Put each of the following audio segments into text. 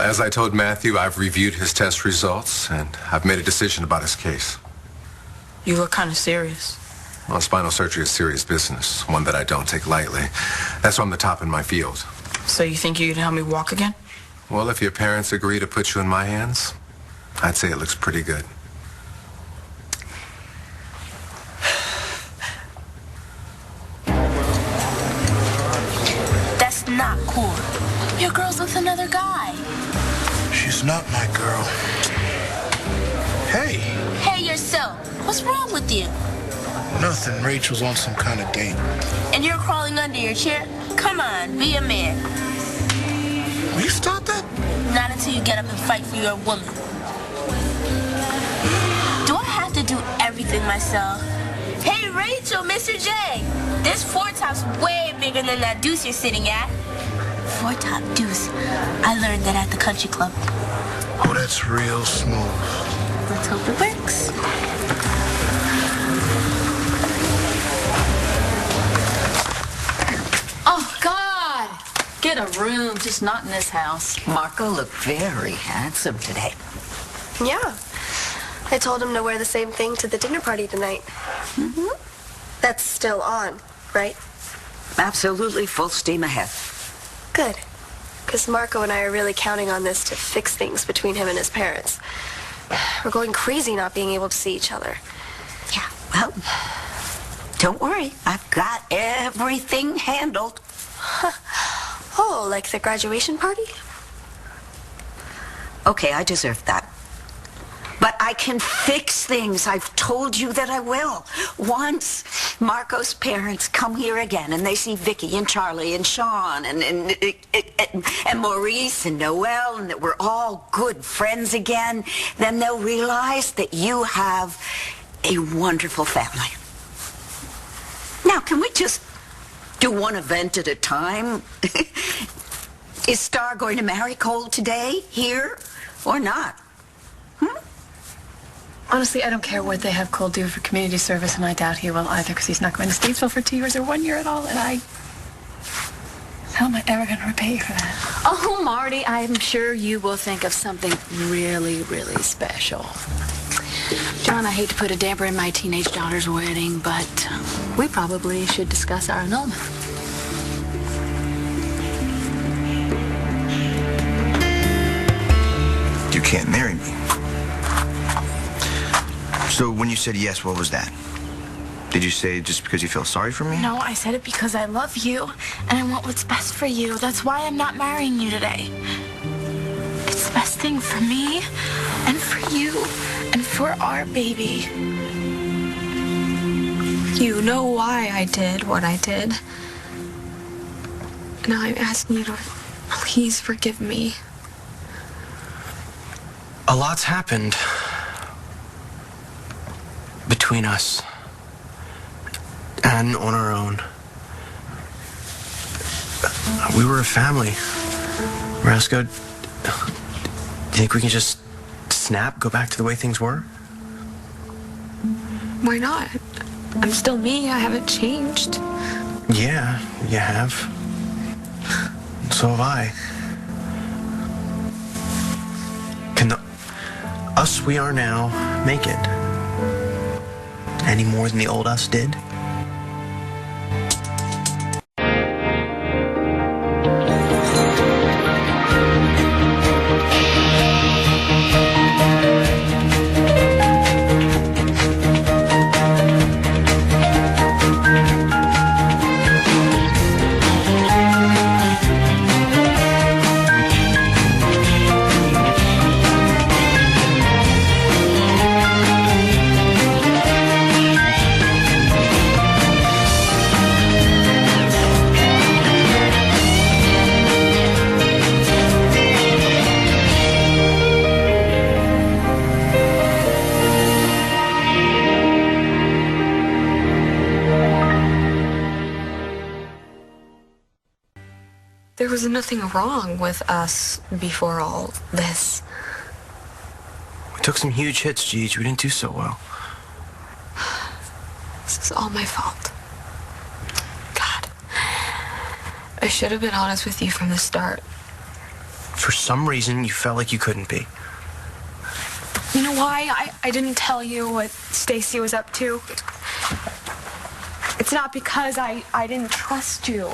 As I told Matthew, I've reviewed his test results, and I've made a decision about his case. You look kind of serious. Well, spinal surgery is serious business, one that I don't take lightly. That's why I'm the top in my field. So you think you can help me walk again? Well, if your parents agree to put you in my hands, I'd say it looks pretty good. That's not cool. Your girl's with another guy. She's not my girl. Hey. Hey, yourself. What's wrong with you? Nothing. Rachel's on some kind of date. And you're crawling under your chair? Come on, be a man. Will you stop that? Not until you get up and fight for your woman. Do I have to do everything myself? Hey, Rachel, Mr. J. This four-top's way bigger than that deuce you're sitting at. Four-top deuce. I learned that at the country club. Oh, that's real smooth. Let's hope it works. Oh, God! Get a room, just not in this house. Marco looked very handsome today. Yeah. I told him to wear the same thing to the dinner party tonight. Mm-hmm. That's still on, right? Absolutely full steam ahead. Good. Because Marco and I are really counting on this to fix things between him and his parents. We're going crazy not being able to see each other. Yeah, well, don't worry. I've got everything handled. Oh, like the graduation party? Okay, I deserve that. But I can fix things. I've told you that I will. Once Marco's parents come here again and they see Vicky and Charlie and Sean and Maurice and Noelle and that we're all good friends again, then they'll realize that you have a wonderful family. Now, can we just do one event at a time? Is Star going to marry Cole today, here, or not? Honestly, I don't care what they have Cole do for community service, and I doubt he will either, because he's not going to Statesville for 2 years or 1 year at all, and how am I ever going to repay you for that? Oh, Marty, I'm sure you will think of something really, really special. John, I hate to put a damper in my teenage daughter's wedding, but we probably should discuss our annulment. You can't marry me. So when you said yes, what was that? Did you say just because you feel sorry for me? No, I said it because I love you, and I want what's best for you. That's why I'm not marrying you today. It's the best thing for me, and for you, and for our baby. You know why I did what I did. And I'm asking you to please forgive me. A lot's happened between us and on our own. We were a family. Roscoe, do you think we can just snap, go back to the way things were? Why not? I'm still me. I haven't changed. Yeah, you have. So have I. Can the us we are now make it any more than the old us did? There was nothing wrong with us before all this. We took some huge hits, Jeej. We didn't do so well. This is all my fault. God. I should have been honest with you from the start. for some reason, you felt like you couldn't be. You know why I didn't tell you what Stacy was up to? It's not because I didn't trust you.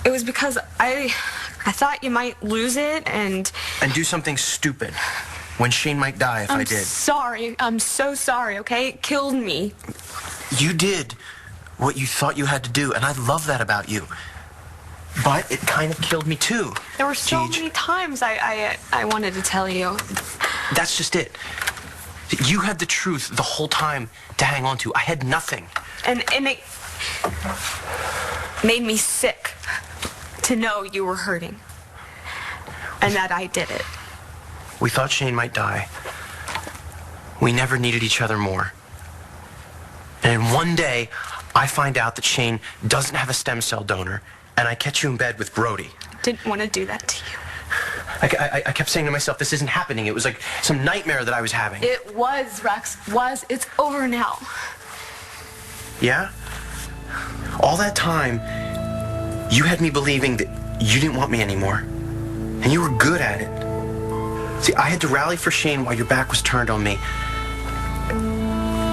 It was because I thought you might lose it and do something stupid when Shane might die if I did. I'm sorry. I'm so sorry, okay? It killed me. You did what you thought you had to do, and I love that about you. But it kind of killed me too. There were so Gigi. many times I wanted to tell you. That's just it. You had the truth the whole time to hang on to. I had nothing. And it made me sick to know you were hurting. And that I did it. We thought Shane might die. We never needed each other more. And one day, I find out that Shane doesn't have a stem cell donor, and I catch you in bed with Brody. Didn't want to do that to you. I kept saying to myself, this isn't happening. It was like some nightmare that I was having. It was, Rex. It's over now. Yeah? All that time, you had me believing that you didn't want me anymore. And you were good at it. See, I had to rally for Shane while your back was turned on me.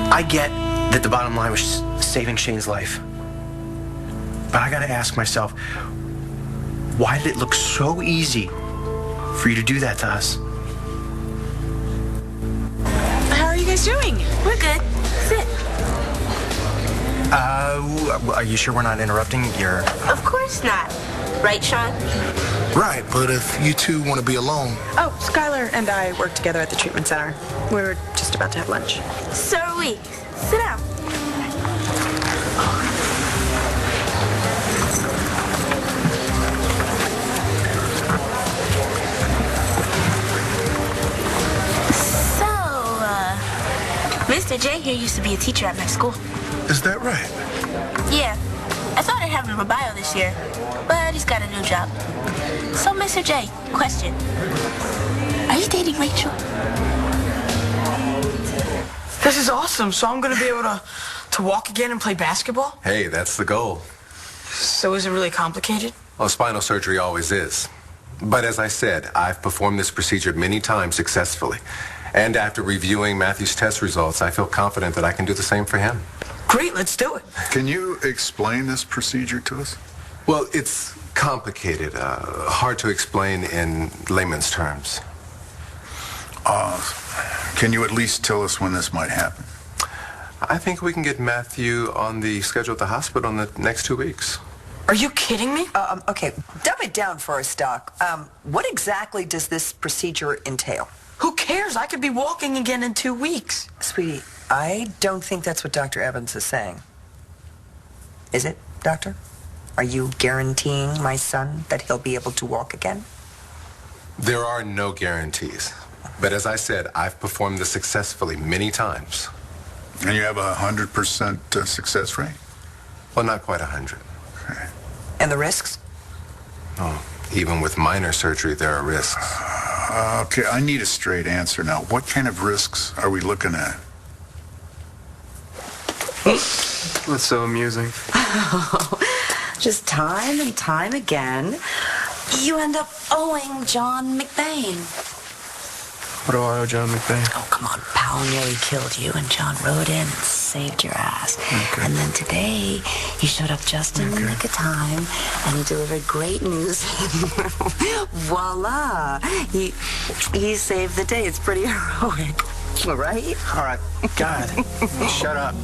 I get that the bottom line was saving Shane's life. But I gotta ask myself, why did it look so easy for you to do that to us? How are you guys doing? We're good. Sit. Are you sure we're not interrupting your... Of course not. Right, Sean? Right, but if you two want to be alone. Oh, Skylar and I work together at the treatment center. We were just about to have lunch. So are we. Sit down. Mr. J here used to be a teacher at my school. Is that right? Yeah. I thought I'd have him in my bio this year, but he's got a new job. So, Mr. J, question. Are you dating Rachel? This is awesome. So I'm going to be able to walk again and play basketball? Hey, that's the goal. So is it really complicated? Well, spinal surgery always is. But as I said, I've performed this procedure many times successfully. And after reviewing Matthew's test results, I feel confident that I can do the same for him. Great, let's do it. Can you explain this procedure to us? Well, it's complicated, hard to explain in layman's terms. Can you at least tell us when this might happen? I think we can get Matthew on the schedule at the hospital in the next 2 weeks. Are you kidding me? Okay, dumb it down for us, Doc. What exactly does this procedure entail? Who cares? I could be walking again in 2 weeks. Sweetie, I don't think that's what Dr. Evans is saying. Is it, Doctor? Are you guaranteeing my son that he'll be able to walk again? There are no guarantees. But as I said, I've performed this successfully many times. And you have a 100% success rate? Well, not quite 100. Okay. And the risks? Oh, even with minor surgery, there are risks. Okay, I need a straight answer now. What kind of risks are we looking at? That's so amusing. Just time and time again, you end up owing John McBain. What do I owe John McBain? Oh, come on, pal nearly killed you, and John rode in and saved your ass. Okay. And then today, he showed up just in the nick of time, and he delivered great news. Voila! He saved the day. It's pretty heroic, right? All right, God, shut up.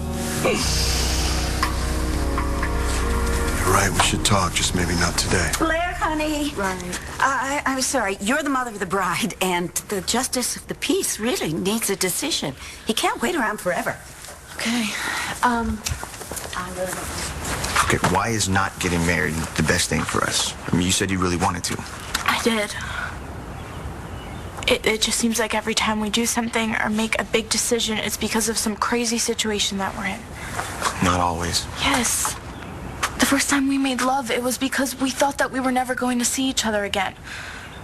You're right, we should talk, just maybe not today. Blair, honey. Right. I'm sorry. You're the mother of the bride, and the justice of the peace really needs a decision. He can't wait around forever. Okay. Okay, why is not getting married the best thing for us? I mean, you said you really wanted to. I did. It just seems like every time we do something or make a big decision, it's because of some crazy situation that we're in. Not always. Yes. The first time we made love, it was because we thought that we were never going to see each other again.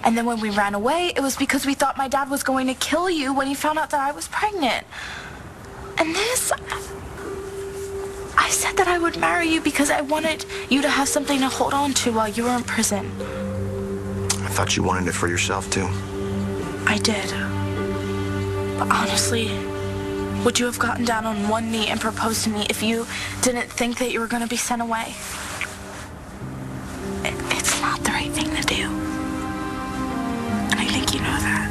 And then when we ran away, it was because we thought my dad was going to kill you when he found out that I was pregnant. And this, I said that I would marry you because I wanted you to have something to hold on to while you were in prison. I thought you wanted it for yourself, too. I did. But honestly, would you have gotten down on one knee and proposed to me if you didn't think that you were going to be sent away? It's not the right thing to do. And I think you know that.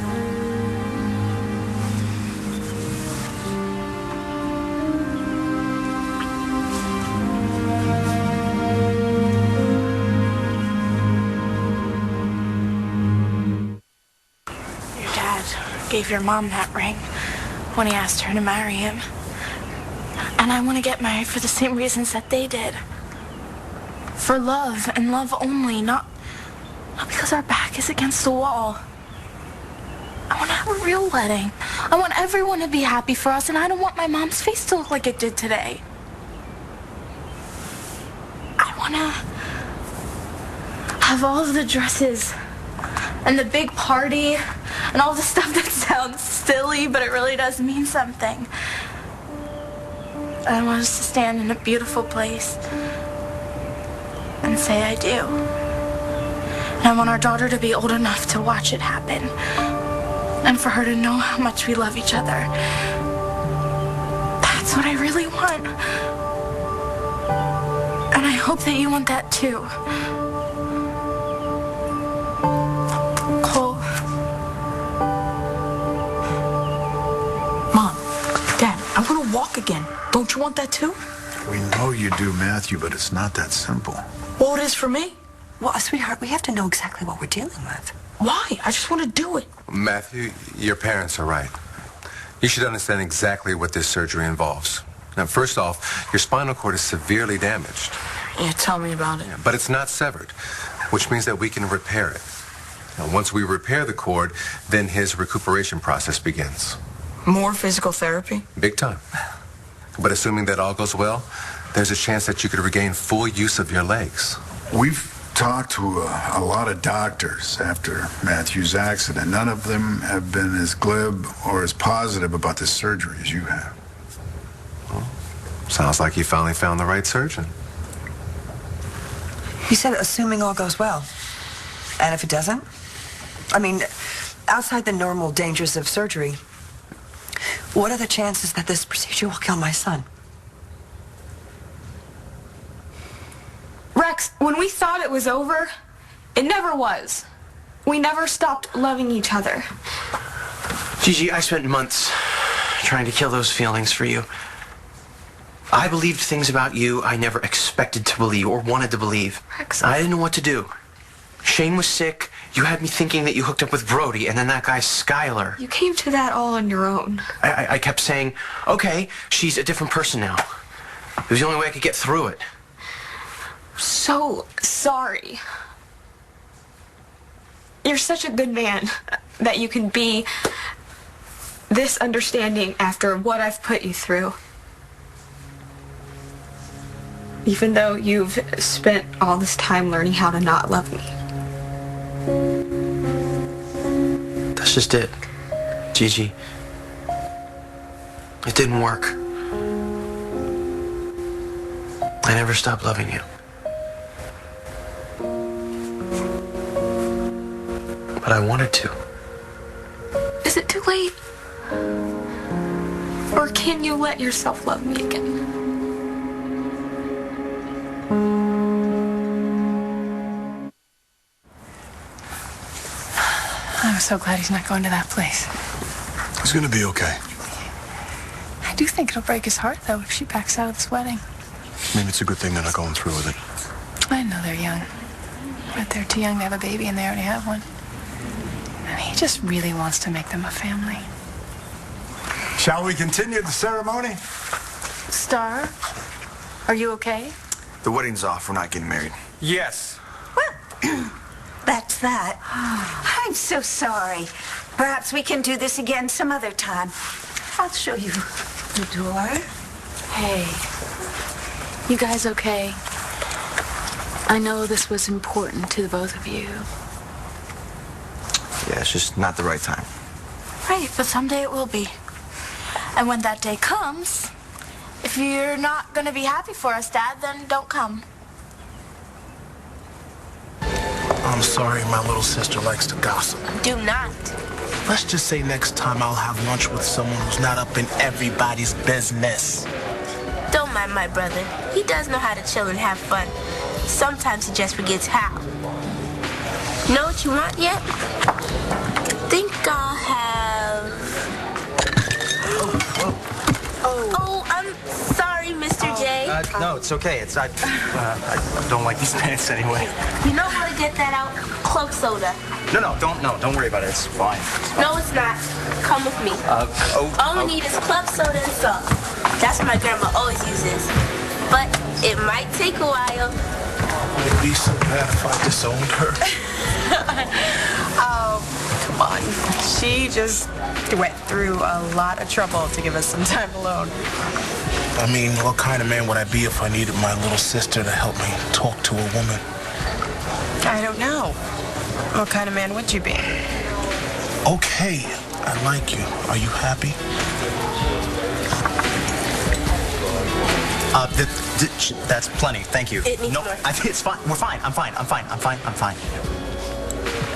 Your dad gave your mom that ring when he asked her to marry him. And I want to get married for the same reasons that they did. For love and love only, not because our back is against the wall. I want to have a real wedding. I want everyone to be happy for us, and I don't want my mom's face to look like it did today. I want to have all of the dresses and the big party and all the stuff that sounds silly, but it really does mean something. I want us to stand in a beautiful place and say I do. And I want our daughter to be old enough to watch it happen. And for her to know how much we love each other. That's what I really want. And I hope that you want that too. Cole. Mom, Dad, I'm gonna walk again. Don't you want that too? We know you do, Matthew, but it's not that simple. Well, it is for me. Well, sweetheart, we have to know exactly what we're dealing with. Why? I just want to do it. Matthew, your parents are right. You should understand exactly what this surgery involves. Now, first off, your spinal cord is severely damaged. Yeah, tell me about it. But it's not severed, which means that we can repair it. Now, once we repair the cord, then his recuperation process begins. More physical therapy? Big time. But assuming that all goes well, there's a chance that you could regain full use of your legs. We've talked to a lot of doctors after Matthew's accident. None of them have been as glib or as positive about this surgery as you have. Well, sounds like you finally found the right surgeon. You said assuming all goes well. And if it doesn't? I mean, outside the normal dangers of surgery, what are the chances that this procedure will kill my son? Rex, when we thought it was over, it never was. We never stopped loving each other. Gigi, I spent months trying to kill those feelings for you. I believed things about you I never expected to believe or wanted to believe. Rex. I didn't know what to do. Shane was sick. You had me thinking that you hooked up with Brody, and then that guy, Skylar. You came to that all on your own. I kept saying, okay, she's a different person now. It was the only way I could get through it. So sorry. You're such a good man that you can be this understanding after what I've put you through. Even though you've spent all this time learning how to not love me. That's just it, Gigi. It didn't work. I never stopped loving you. But I wanted to. Is it too late? Or can you let yourself love me again? I'm so glad he's not going to that place. He's gonna be okay. I do think it'll break his heart, though, if she backs out of this wedding. Maybe it's a good thing they're not going through with it. I know they're young. But they're too young to have a baby, and they already have one. And he just really wants to make them a family. Shall we continue the ceremony? Star, are you okay? The wedding's off. We're not getting married. Yes. Well, that's that. I'm so sorry. Perhaps we can do this again some other time. I'll show you the door. Hey, you guys okay? I know this was important to the both of you. Yeah, it's just not the right time. Right, but someday it will be. And when that day comes, if you're not going to be happy for us, Dad, then don't come. I'm sorry, my little sister likes to gossip. Do not. Let's just say next time I'll have lunch with someone who's not up in everybody's business. Don't mind my brother. He does know how to chill and have fun. Sometimes he just forgets how. Know what you want yet? Think I'll have... Oh, I'm sorry, Mr. J. No, it's okay. I don't like these pants anyway. You know how to get that out? Club soda. No, don't worry about it. It's fine. No, it's not. Come with me. All we need is club soda and salt. That's what my grandma always uses. But it might take a while. Would it be so bad if I disowned her? Oh, come on. She just went through a lot of trouble to give us some time alone. I mean, what kind of man would I be if I needed my little sister to help me talk to a woman? I don't know. What kind of man would you be? Okay, I like you. Are you happy? That's plenty. Thank you. It needs No, more. it's fine. We're fine. I'm fine.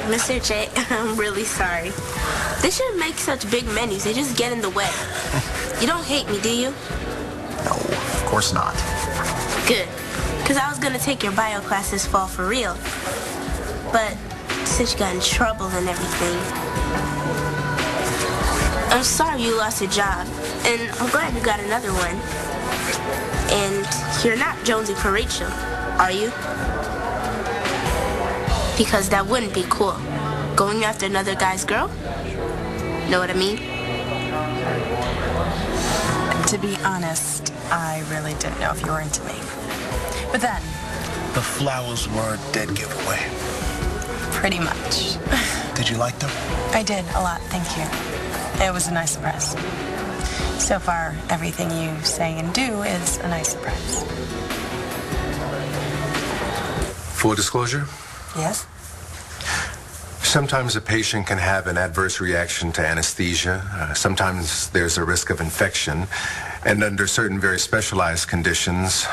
Mr. J, I'm really sorry. They shouldn't make such big menus. They just get in the way. You don't hate me, do you? No, of course not. Good. Because I was going to take your bio class this fall for real. But since you got in trouble and everything, I'm sorry you lost your job. And I'm glad you got another one. And you're not jonesing for Rachel, are you? Because that wouldn't be cool. Going after another guy's girl? Know what I mean? To be honest, I really didn't know if you were into me. But then, The flowers were a dead giveaway. pretty much. Did you like them? I did a lot, thank you. It was a nice surprise. So far, everything you say and do is a nice surprise. Full disclosure? Yes? Sometimes a patient can have an adverse reaction to anesthesia. Sometimes there's a risk of infection. And under certain very specialized conditions,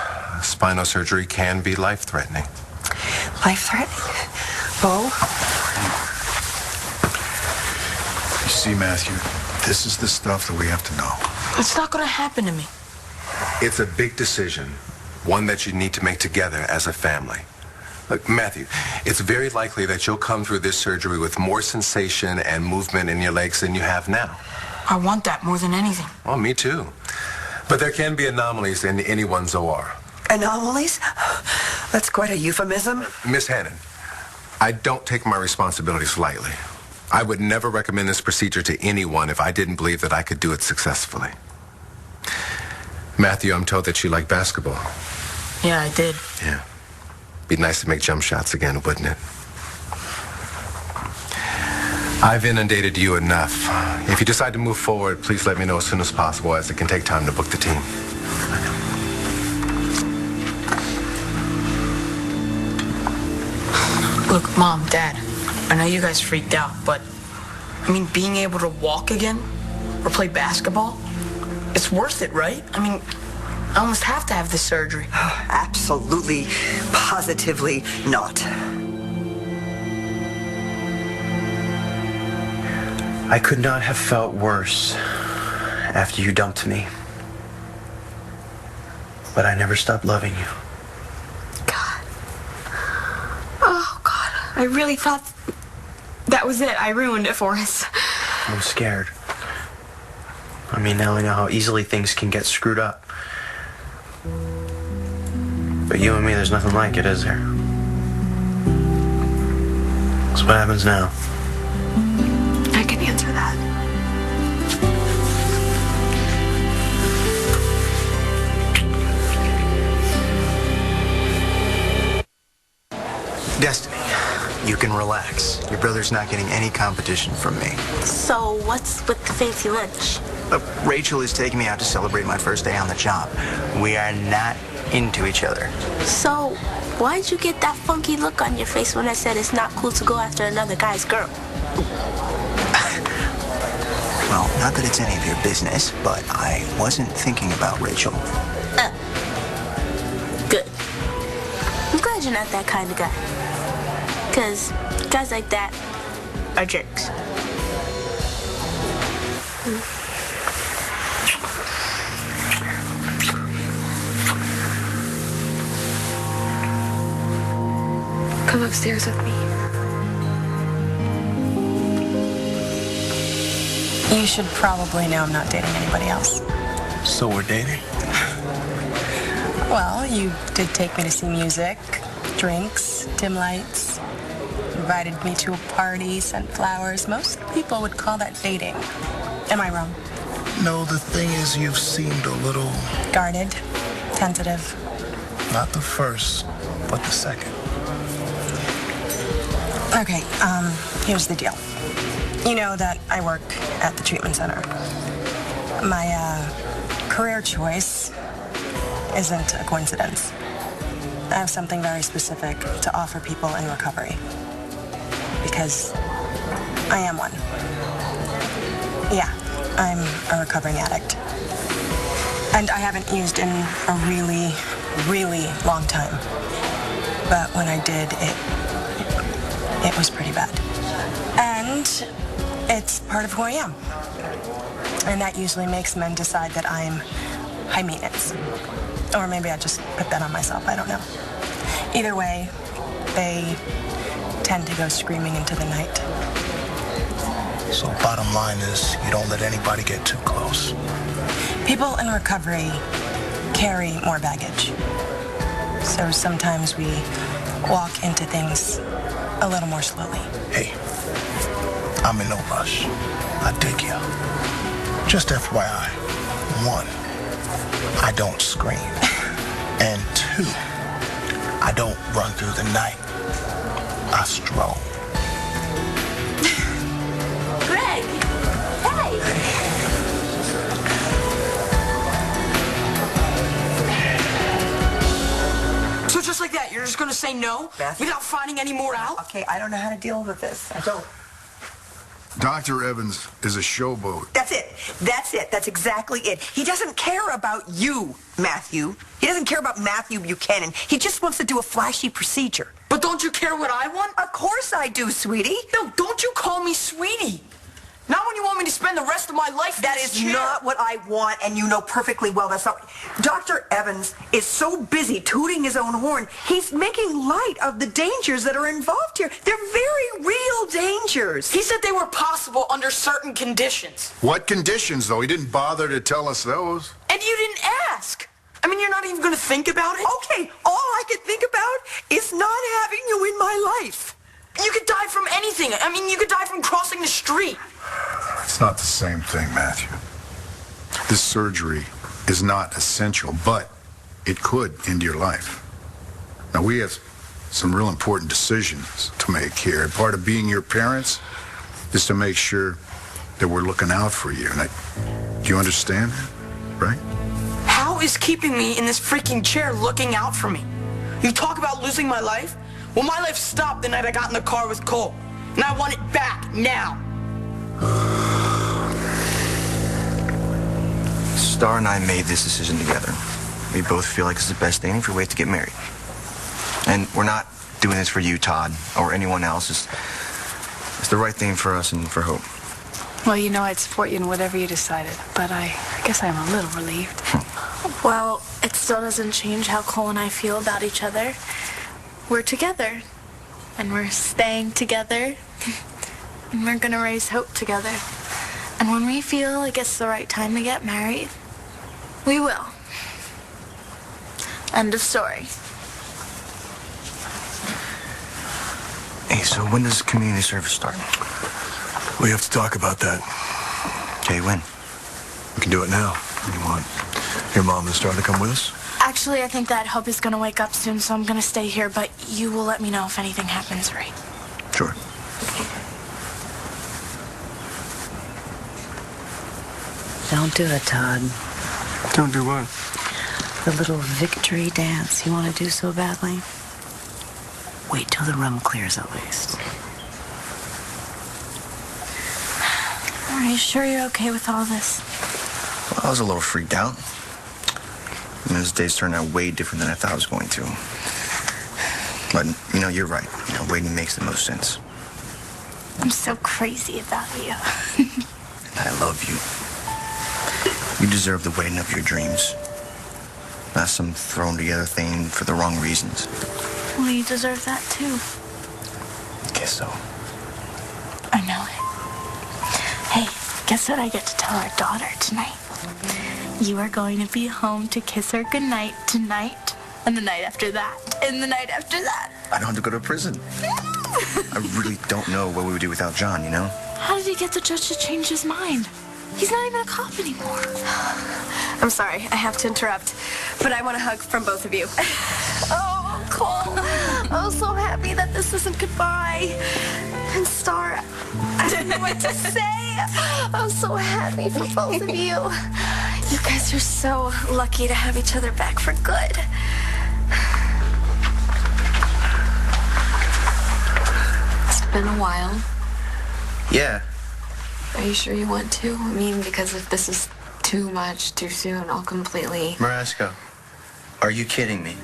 spinal surgery can be life-threatening. Life-threatening? Bo? You see, Matthew, this is the stuff that we have to know. It's not gonna happen to me. It's a big decision, one that you need to make together as a family. Look, Matthew, it's very likely that you'll come through this surgery with more sensation and movement in your legs than you have now. I want that more than anything. Well, me too. But there can be anomalies in anyone's OR. Anomalies? That's quite a euphemism. Miss Hannon, I don't take my responsibilities lightly. I would never recommend this procedure to anyone if I didn't believe that I could do it successfully. Matthew, I'm told that you like basketball. Yeah, I did. Yeah. Be nice to make jump shots again, wouldn't it? I've inundated you enough. If you decide to move forward, please let me know as soon as possible, as it can take time to book the team. Look, Mom, Dad, I know you guys freaked out, but I mean, being able to walk again or play basketball, it's worth it, right? I mean, I almost have to have this surgery. Absolutely, positively not. I could not have felt worse after you dumped me. But I never stopped loving you. Oh, God. I really thought that was it. I ruined it for us. I'm scared. I mean, now I know how easily things can get screwed up. But you and me, there's nothing like it, is there? So what happens now? I can answer that. Destiny, you can relax. Your brother's not getting any competition from me. So what's with the fancy lunch? Rachel is taking me out to celebrate my first day on the job. We are not into each other. So why'd you get that funky look on your face when I said it's not cool to go after another guy's girl? Well, not that it's any of your business, but I wasn't thinking about Rachel. Good. I'm glad you're not that kind of guy. Because guys like that are jerks. Come upstairs with me. You should probably know I'm not dating anybody else. So we're dating? Well, you did take me to see music, drinks, dim lights, invited me to a party, sent flowers. Most people would call that dating. Am I wrong? No, the thing is, you've seemed a little... Guarded, tentative. Not the first, but the second. Okay, here's the deal. You know that I work at the treatment center. My, career choice isn't a coincidence. I have something very specific to offer people in recovery. Because I am one. Yeah, I'm a recovering addict. And I haven't used in a really, really long time. But when I did, it was pretty bad. And it's part of who I am. And that usually makes men decide that I'm high maintenance. Or maybe I just put that on myself, I don't know. Either way, they tend to go screaming into the night. So bottom line is, you don't let anybody get too close. People in recovery carry more baggage. So sometimes we walk into things a little more slowly. Hey, I'm in no rush. I dig you. Just FYI, 1, I don't scream. And 2, I don't run through the night. I stroll. Greg! Hey! So just like that, you're just gonna say no? Matthew? Without finding any more out? Okay, I don't know how to deal with this. I don't. Dr. Evans is a showboat. That's it. That's it. That's exactly it. He doesn't care about you, Matthew. He doesn't care about Matthew Buchanan. He just wants to do a flashy procedure. But don't you care what I want? Of course I do, sweetie. No, don't you call me sweetie. Not when you want me to spend the rest of my life in That this is chair. not what I want, and you know perfectly well that's not. Dr. Evans is so busy tooting his own horn, he's making light of the dangers that are involved here. They're very real dangers. He said they were possible under certain conditions. What conditions, though? He didn't bother to tell us those. And you didn't ask. I mean, you're not even going to think about it? Okay, all I can think about is not having you in my life. You could die from anything. I mean, you could die from crossing the street. It's not the same thing, Matthew. This surgery is not essential, but it could end your life. Now, we have some real important decisions to make here. And part of being your parents is to make sure that we're looking out for you. And do you understand that, right? How is keeping me in this freaking chair looking out for me? You talk about losing my life? Well, my life stopped the night I got in the car with Cole. And I want it back, now. Star and I made this decision together. We both feel like it's the best thing if we wait to get married. And we're not doing this for you, Todd, or anyone else. It's the right thing for us and for Hope. Well, you know I'd support you in whatever you decided, but I guess I'm a little relieved. Well, it still doesn't change how Cole and I feel about each other. We're together, and we're staying together, and we're gonna raise Hope together. And when we feel like it's the right time to get married, we will. End of story. Hey, so when does community service start? We have to talk about that. Okay, when? We can do it now. You want your mom and Star to come with us? Actually, I think that Hope is gonna wake up soon, so I'm gonna stay here, but you will let me know if anything happens, right? Sure. Don't do it, Todd. Don't do what? The little victory dance you want to do so badly. Wait till the room clears at least. Are you sure you're okay with all this? Well, I was a little freaked out. And those days turned out way different than I thought I was going to. But, you're right. waiting makes the most sense. I'm so crazy about you. And I love you. You deserve the wedding of your dreams. Not some thrown together thing for the wrong reasons. Well, you deserve that too. Guess so. I know it. Hey, guess what I get to tell our daughter tonight? You are going to be home to kiss her goodnight tonight, and the night after that, and the night after that. I don't have to go to prison. I really don't know what we would do without John, you know? How did he get the judge to change his mind? He's not even a cop anymore. I'm sorry, I have to interrupt, but I want a hug from both of you. Oh, Cole, I'm so happy that this isn't goodbye. And Star, I don't know what to say. I'm so happy for both of you. You guys are so lucky to have each other back for good. It's been a while. Yeah. Are you sure you want to? I mean, because if this is too much too soon, I'll completely... Marasco, are you kidding me?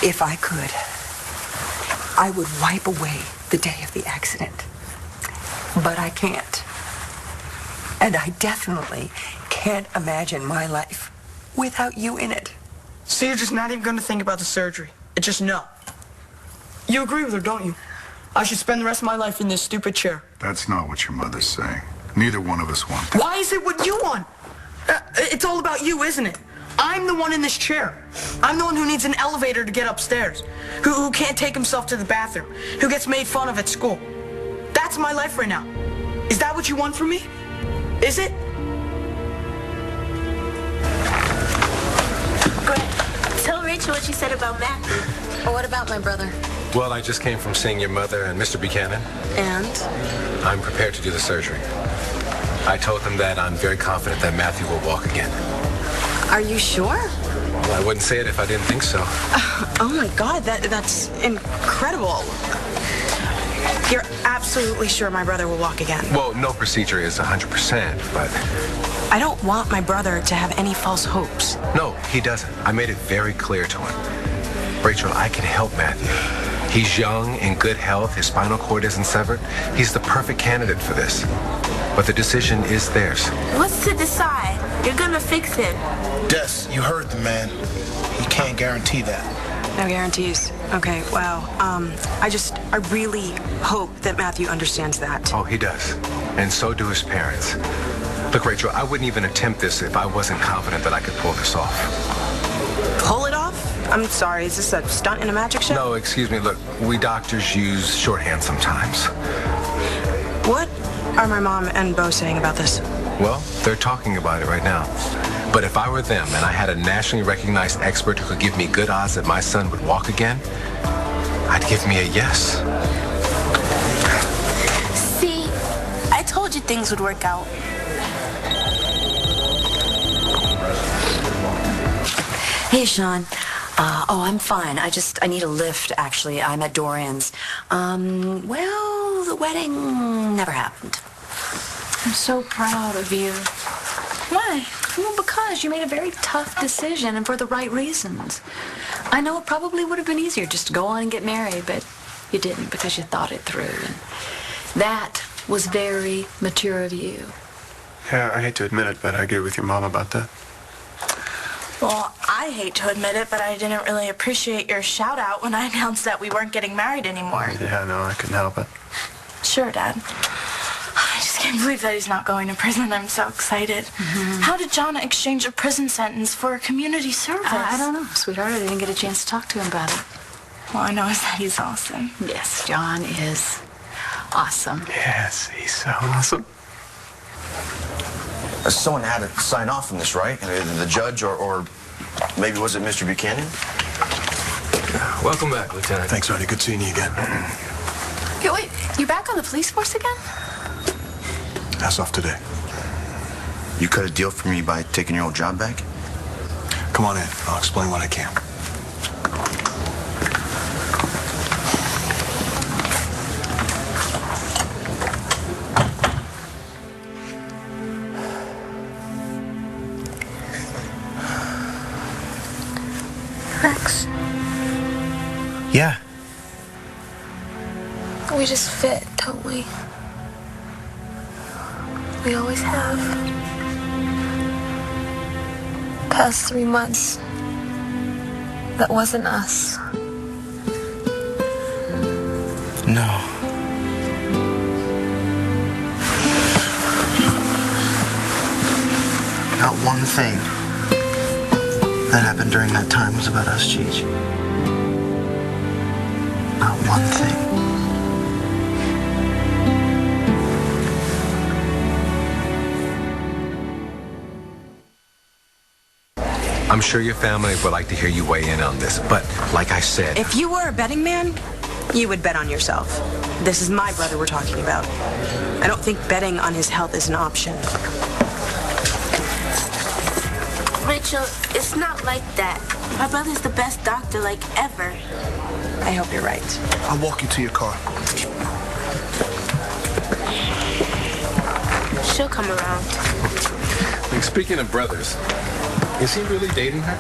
If I could, I would wipe away the day of the accident. But I can't. And I definitely can't imagine my life without you in it. So you're just not even going to think about the surgery? It's just no. You agree with her, don't you? I should spend the rest of my life in this stupid chair. That's not what your mother's saying. Neither one of us want that. Why is it what you want? It's all about you, isn't it? I'm the one in this chair. I'm the one who needs an elevator to get upstairs, who can't take himself to the bathroom, who gets made fun of at school. That's my life right now. Is that what you want from me? Is it? Go ahead. Tell Rachel what you said about Matt. Well, what about my brother? Well, I just came from seeing your mother and Mr. Buchanan. And? I'm prepared to do the surgery. I told them that I'm very confident that Matthew will walk again. Are you sure? Well, I wouldn't say it if I didn't think so. Oh my God, that's incredible. You're absolutely sure my brother will walk again? Well, no procedure is 100%, but... I don't want my brother to have any false hopes. No, he doesn't. I made it very clear to him. Rachel, I can help Matthew. He's young, in good health, his spinal cord isn't severed. He's the perfect candidate for this. But the decision is theirs. What's to decide? You're gonna fix him. Des, you heard the man. He can't guarantee that. No guarantees. Okay, wow. I really hope that Matthew understands that. Oh, he does. And so do his parents. Look, Rachel, I wouldn't even attempt this if I wasn't confident that I could pull this off. Pull it off? I'm sorry, is this a stunt in a magic show? No, excuse me. Look, we doctors use shorthand sometimes. What are my mom and Bo saying about this? Well, they're talking about it right now. But if I were them and I had a nationally recognized expert who could give me good odds that my son would walk again, I'd give me a yes. See, I told you things would work out. Hey, Sean. I'm fine. I need a lift, actually. I'm at Dorian's. Well, the wedding never happened. I'm so proud of you. Why? Well, because you made a very tough decision and for the right reasons. I know it probably would have been easier just to go on and get married, but you didn't because you thought it through. And that was very mature of you. Yeah, I hate to admit it, but I agree with your mom about that. Well, I hate to admit it, but I didn't really appreciate your shout-out when I announced that we weren't getting married anymore. Yeah, no, I couldn't help it. Sure, Dad. I just can't believe that he's not going to prison. I'm so excited. How did John exchange a prison sentence for a community service? I don't know, sweetheart. I didn't get a chance to talk to him about it. All I know is that he's awesome. Yes, John is awesome. Yes, he's so awesome. Someone had to sign off on this, right? The judge or maybe was it Mr. Buchanan? Welcome back, Lieutenant. Thanks, Artie. Good seeing you again. Hey, wait, you back on the police force again? Ass off today. You cut a deal for me by taking your old job back? Come on in. I'll explain what I can. Rex, Yeah. we just fit, don't we? We always have. Past 3 months, that wasn't us. No. Not one thing that happened during that time was about us, Cheech. Not one thing. I'm sure your family would like to hear you weigh in on this, but like I said, If you were a betting man, you would bet on yourself. This is my brother we're talking about. I don't think betting on his health is an option. Rachel, it's not like that. My brother's the best doctor, like, ever. I hope you're right. I'll walk you to your car. She'll come around. like, speaking of brothers, is he really dating her?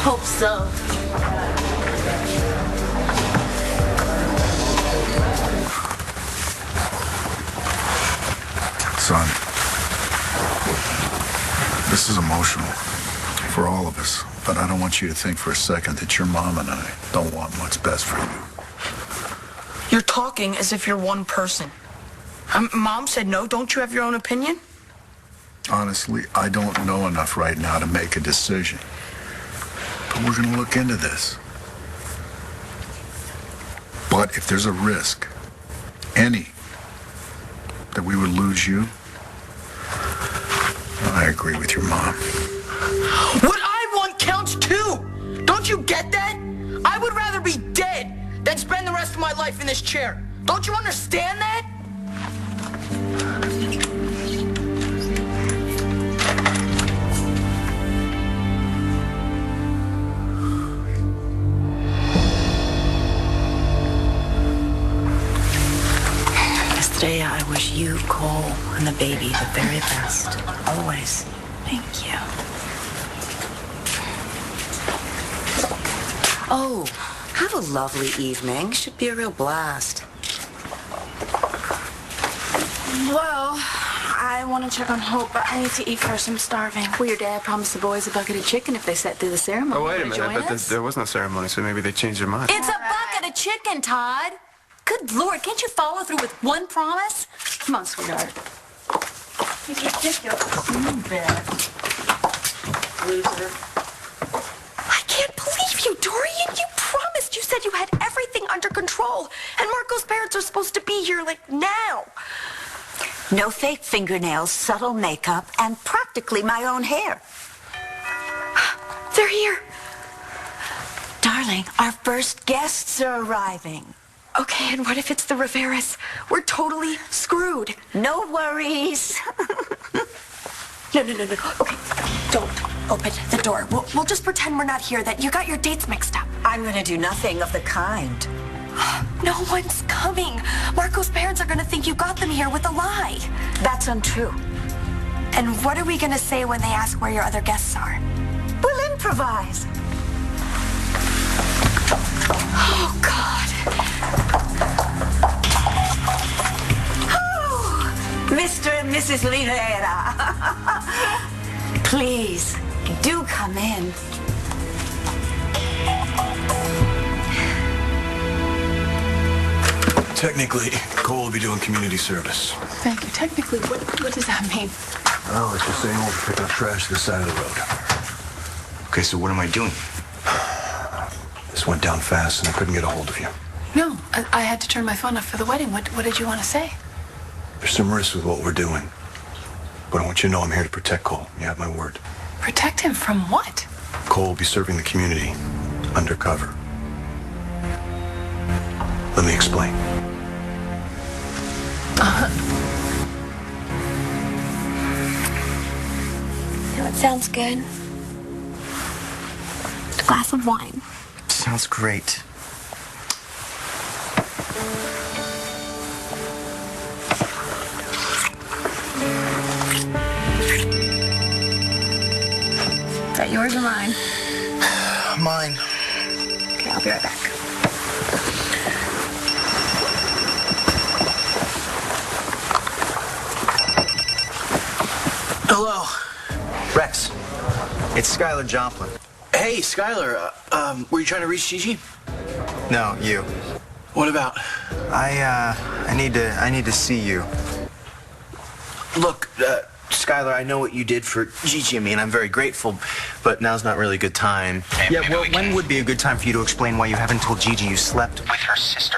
Hope so. Son, this is emotional for all of us, but I don't want you to think for a second that your mom and I don't want what's best for you. You're talking as if you're one person. Mom said no. Don't you have your own opinion? Honestly, I don't know enough right now to make a decision. But we're going to look into this. But if there's a risk, any, that we would lose you, I agree with your mom. What I want counts too. Don't you get that? I would rather be dead than spend the rest of my life in this chair. Don't you understand that? Yesterday, I wish you, Cole, and the baby the very best. Always. Thank you. Oh, have a lovely evening. Should be a real blast. Well, I want to check on Hope, but I need to eat first. I'm starving. Well, your dad promised the boys a bucket of chicken if they sat through the ceremony. Oh, wait a Wanna minute. join But us? there was no ceremony, so maybe they changed their mind. It's a bucket of chicken, Todd. Good Lord, can't you follow through with one promise? Come on, sweetheart. It's ridiculous. Loser. I can't believe you, Dorian. You promised. You said you had everything under control. And Marco's parents are supposed to be here, like, now. No fake fingernails, subtle makeup, and practically my own hair. They're here. Darling, our first guests are arriving. Okay, and what if it's the Riveras? We're totally screwed. No worries. No. Okay, don't open the door. We'll just pretend we're not here, that you got your dates mixed up. I'm going to do nothing of the kind. No one's coming. Marco's parents are going to think you got them here with a lie. That's untrue. And what are we going to say when they ask where your other guests are? We'll improvise. Oh, God. Oh, Mr. and Mrs. Rivera. Please, Do come in. Technically, Cole will be doing community service. Thank you. Technically, what does that mean? Oh, it's just saying over picking up trash to the side of the road. Okay, so what am I doing? This went down fast and I couldn't get a hold of you. No, I had to turn my phone off for the wedding. What did you want to say? There's some risks with what we're doing. But I want you to know I'm here to protect Cole. You have my word. Protect him from what? Cole will be serving the community undercover. Let me explain. No, it sounds good. A glass of wine. Sounds great. Is that yours or mine? Mine. Okay, I'll be right back. Hello. Rex, it's Skylar Joplin. Hey, Skylar. Were you trying to reach Gigi? No, you. What about? I need to see you. Look, Skylar, I know what you did for Gigi and me, and I'm very grateful, but now's not really a good time. Yeah, well, when would be a good time for you to explain why you haven't told Gigi you slept with her sister?